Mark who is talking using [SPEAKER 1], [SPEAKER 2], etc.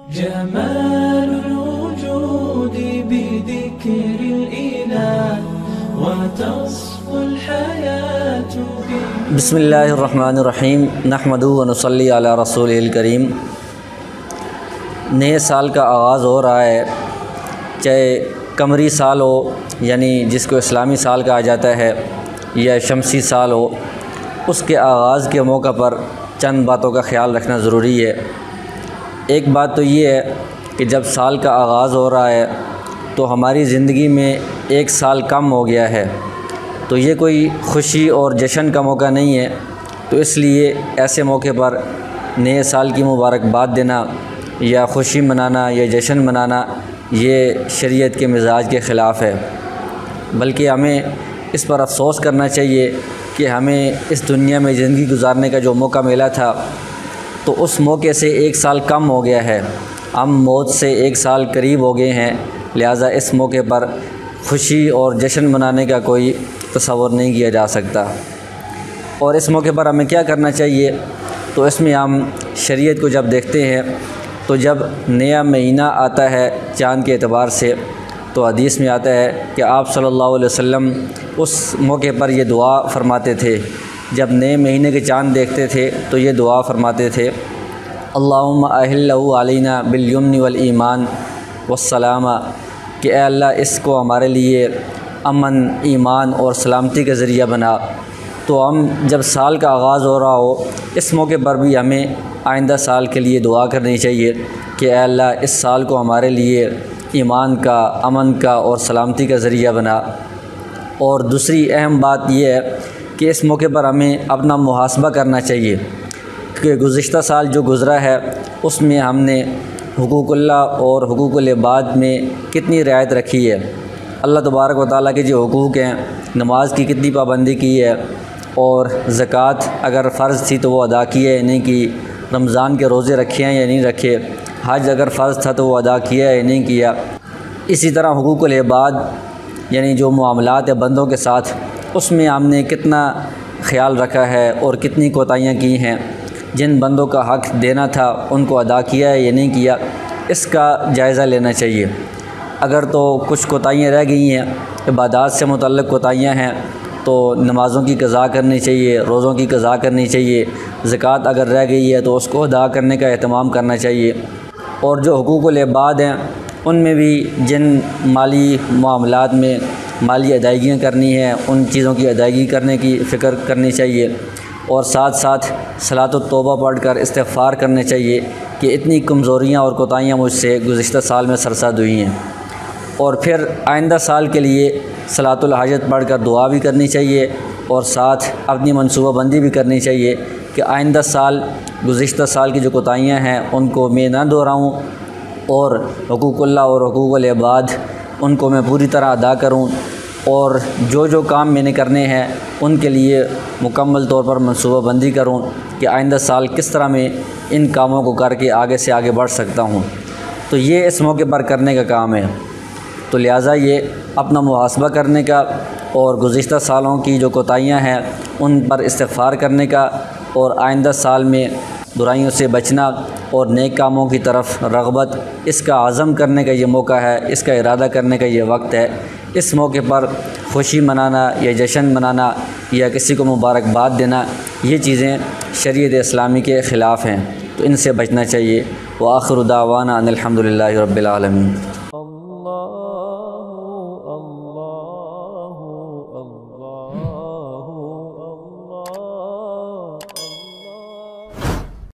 [SPEAKER 1] جمال الوجود بذكر الإله وتصفو الحياة
[SPEAKER 2] بسم اللہ الرحمن الرحیم نحمدہ ونصلی علی رسول الکریم۔ نئے سال کا آغاز ہو رہا ہے، چاہے قمری سال ہو یعنی جس کو اسلامی سال کہا جاتا ہے یا شمسی سال ہو، اس کے آغاز کے موقع پر چند باتوں کا خیال رکھنا ضروری ہے۔ ایک بات تو یہ ہے کہ جب سال کا آغاز ہو رہا ہے تو ہماری زندگی میں ایک سال کم ہو گیا ہے، تو یہ کوئی خوشی اور جشن کا موقع نہیں ہے، تو اس لیے ایسے موقع پر نئے سال کی مبارکباد دینا یا خوشی منانا یا جشن منانا یہ شریعت کے مزاج کے خلاف ہے، بلکہ ہمیں اس پر افسوس کرنا چاہیے کہ ہمیں اس دنیا میں زندگی گزارنے کا جو موقع ملا تھا تو اس موقع سے ایک سال کم ہو گیا ہے، ہم موت سے ایک سال قریب ہو گئے ہیں، لہٰذا اس موقع پر خوشی اور جشن منانے کا کوئی تصور نہیں کیا جا سکتا۔ اور اس موقع پر ہمیں کیا کرنا چاہیے، تو اس میں ہم شریعت کو جب دیکھتے ہیں تو جب نیا مہینہ آتا ہے چاند کے اعتبار سے تو حدیث میں آتا ہے کہ آپ صلی اللہ علیہ وسلم اس موقع پر یہ دعا فرماتے تھے، جب نئے مہینے کے چاند دیکھتے تھے تو یہ دعا فرماتے تھے، اللہم احلہ علینا بالیمن والایمان والسلامہ، کہ اے اللہ اس کو ہمارے لیے امن، ایمان اور سلامتی کا ذریعہ بنا۔ تو ہم جب سال کا آغاز ہو رہا ہو اس موقع پر بھی ہمیں آئندہ سال کے لیے دعا کرنی چاہیے کہ اے اللہ اس سال کو ہمارے لیے ایمان کا، امن کا اور سلامتی کا ذریعہ بنا۔ اور دوسری اہم بات یہ ہے کہ اس موقع پر ہمیں اپنا محاسبہ کرنا چاہیے کہ گزشتہ سال جو گزرا ہے اس میں ہم نے حقوق اللہ اور حقوق العباد میں کتنی رعایت رکھی ہے، اللہ تبارک و تعالیٰ کے جو حقوق ہیں، نماز کی کتنی پابندی کی ہے، اور زکوٰۃ اگر فرض تھی تو وہ ادا کی ہے یا نہیں کی، رمضان کے روزے رکھے ہیں یا نہیں رکھے، حج اگر فرض تھا تو وہ ادا کیا ہے یا نہیں کیا۔ اسی طرح حقوق العباد یعنی جو معاملات ہیں بندوں کے ساتھ، اس میں ہم نے کتنا خیال رکھا ہے اور کتنی کوتاہیاں کی ہیں، جن بندوں کا حق دینا تھا ان کو ادا کیا ہے یا نہیں کیا، اس کا جائزہ لینا چاہیے۔ اگر تو کچھ کوتاہیاں رہ گئی ہیں، عبادات سے متعلق کوتاہیاں ہیں، تو نمازوں کی قضا کرنی چاہیے، روزوں کی قضا کرنی چاہیے، زکوٰۃ اگر رہ گئی ہے تو اس کو ادا کرنے کا اہتمام کرنا چاہیے۔ اور جو حقوق العباد ہیں ان میں بھی جن مالی معاملات میں مالی ادائیگیاں کرنی ہیں ان چیزوں کی ادائیگی کرنے کی فکر کرنی چاہیے، اور ساتھ ساتھ صلاۃ التوبہ پڑھ کر استغفار کرنے چاہیے کہ اتنی کمزوریاں اور کوتاہیاں مجھ سے گزشتہ سال میں سرزد ہوئی ہیں۔ اور پھر آئندہ سال کے لیے صلاۃ الحاجت پڑھ کر دعا بھی کرنی چاہیے، اور ساتھ اپنی منصوبہ بندی بھی کرنی چاہیے کہ آئندہ سال گزشتہ سال کی جو کوتاہیاں ہیں ان کو میں نہ دہراؤں، اور حقوق اللہ اور حقوق العباد ان کو میں پوری طرح ادا کروں، اور جو جو کام میں نے کرنے ہیں ان کے لیے مکمل طور پر منصوبہ بندی کروں کہ آئندہ سال کس طرح میں ان کاموں کو کر کے آگے سے آگے بڑھ سکتا ہوں۔ تو یہ اس موقع پر کرنے کا کام ہے، تو لہٰذا یہ اپنا محاسبہ کرنے کا اور گزشتہ سالوں کی جو کوتاہیاں ہیں ان پر استغفار کرنے کا، اور آئندہ سال میں برائیوں سے بچنا اور نیک کاموں کی طرف رغبت، اس کا عزم کرنے کا یہ موقع ہے، اس کا ارادہ کرنے کا یہ وقت ہے۔ اس موقع پر خوشی منانا یا جشن منانا یا کسی کو مبارکباد دینا یہ چیزیں شریعت اسلامی کے خلاف ہیں، تو ان سے بچنا چاہیے۔ وآخر دعوانا ان الحمد للہ رب العالمین۔